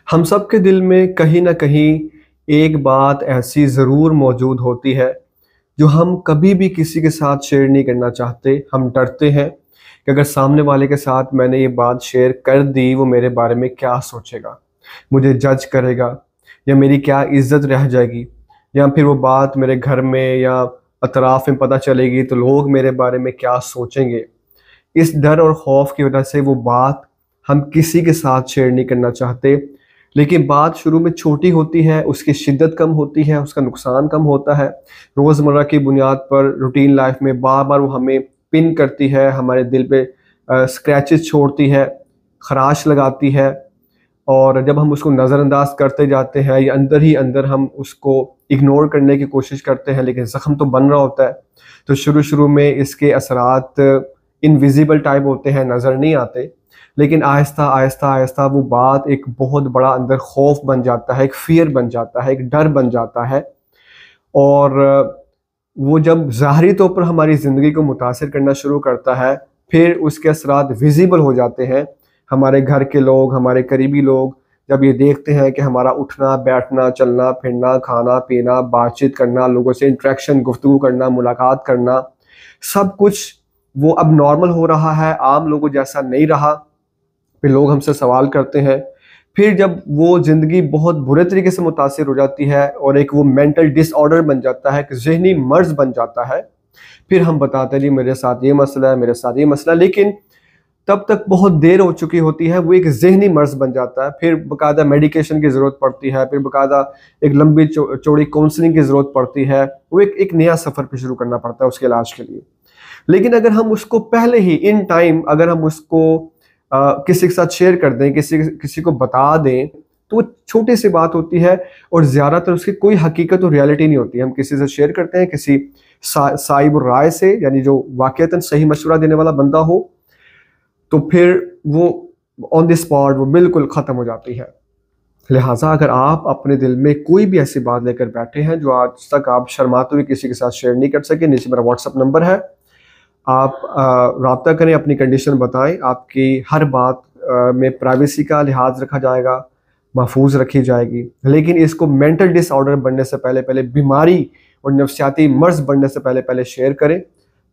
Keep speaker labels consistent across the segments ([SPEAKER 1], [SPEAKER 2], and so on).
[SPEAKER 1] हम सब के दिल में कहीं न कहीं एक बात ऐसी ज़रूर मौजूद होती है, जो हम कभी भी किसी के साथ शेयर नहीं करना चाहते। हम डरते हैं कि अगर सामने वाले के साथ मैंने ये बात शेयर कर दी, वो मेरे बारे में क्या सोचेगा? मुझे जज करेगा या मेरी क्या इज़्ज़त रह जाएगी? या फिर वो बात मेरे घर में या अतराफ़ में पता चलेगी तो लोग मेरे बारे में क्या सोचेंगे? इस डर और खौफ की वजह से वो बात हम किसी के साथ शेयर नहीं करना चाहते। लेकिन बात शुरू में छोटी होती है, उसकी शिद्दत कम होती है, उसका नुकसान कम होता है। रोज़मर्रा की बुनियाद पर रूटीन लाइफ में बार-बार वो हमें पिन करती है, हमारे दिल पे स्क्रैचेस छोड़ती है, ख़राश लगाती है। और जब हम उसको नज़रअंदाज करते जाते हैं या अंदर ही अंदर हम उसको इग्नोर करने की कोशिश करते हैं, लेकिन ज़ख्म तो बन रहा होता है। तो शुरू-शुरू में इसके असरात इनविज़िबल टाइप होते हैं, नज़र नहीं आते। लेकिन आहिस्ता-आहिस्ता वो बात एक बहुत बड़ा अंदर खौफ बन जाता है, एक फ़ियर बन जाता है, एक डर बन जाता है। और वो जब ज़ाहिरी तौर पर हमारी ज़िंदगी को मुतासिर करना शुरू करता है, फिर उसके असरात विज़िबल हो जाते हैं। हमारे घर के लोग, हमारे करीबी लोग जब ये देखते हैं कि हमारा उठना, बैठना, चलना, फिरना, खाना-पीना, बातचीत करना, लोगों से इंटरेक्शन, गुफ्तगू करना, मुलाकात करना, सब कुछ वो अब नॉर्मल हो रहा है, आम लोगों जैसा नहीं रहा। फिर लोग हमसे सवाल करते हैं। फिर जब वो ज़िंदगी बहुत बुरे तरीके से मुतासिर हो जाती है और एक वो मेंटल डिसऑर्डर बन जाता है, एक ज़हनी मर्ज़ बन जाता है, फिर हम बताते हैं जी मेरे साथ ये मसला है, मेरे साथ ये मसला है। लेकिन तब तक बहुत देर हो चुकी होती है, वो एक ज़हनी मर्ज़ बन जाता है। फिर बाकायदा मेडिकेशन की ज़रूरत पड़ती है, फिर बाकायदा एक लंबी चौड़ी काउंसलिंग की ज़रूरत पड़ती है। वो एक नया सफ़र फिर शुरू करना पड़ता है उसके इलाज के लिए। लेकिन अगर हम उसको पहले ही इन टाइम अगर हम उसको किसी के साथ शेयर कर दें, किसी किसी को बता दें, तो वो छोटी-सी बात होती है और ज़्यादातर उसकी कोई हकीकत और रियलिटी नहीं होती है। हम किसी से शेयर करते हैं, किसी साहिब राय से, यानी जो वाक़ईतन सही मशवरा देने वाला बंदा हो, तो फिर वो ऑन द स्पॉट वो बिल्कुल ख़त्म हो जाती है। लिहाज़ा अगर आप अपने दिल में कोई भी ऐसी बात लेकर बैठे हैं, जो आज तक आप शर्माते हुए किसी के साथ शेयर नहीं कर सके, नीचे मेरा व्हाट्सएप नंबर है। आप राब्ता करें, अपनी कंडीशन बताएँ, आपकी हर बात में प्राइवेसी का लिहाज़ रखा जाएगा, महफूज़ रखी जाएगी। लेकिन इसको मेंटल डिसऑर्डर बनने से पहले-पहले, बीमारी और नफ़सियाती मर्ज़ बनने से पहले-पहले शेयर करें,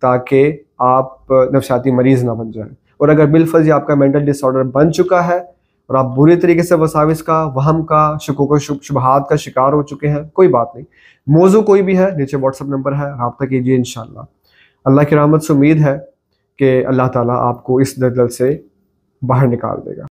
[SPEAKER 1] ताकि आप नफ़सियाती मरीज़ ना बन जाएँ। और अगर बिलफ़र्ज़ ये आपका मेंटल डिसऑर्डर बन चुका है और आप बुरी तरीके से वसाविस का, वहम का, शुकूक व शुबहात का शिकार हो चुके हैं, कोई बात नहीं। मौज़ू कोई भी है, नीचे व्हाट्सएप नंबर है, राब्ता कीजिए इंशाअल्लाह। अल्लाह की रहमत से उम्मीद है कि अल्लाह ताला आपको इस दलदल से बाहर निकाल देगा।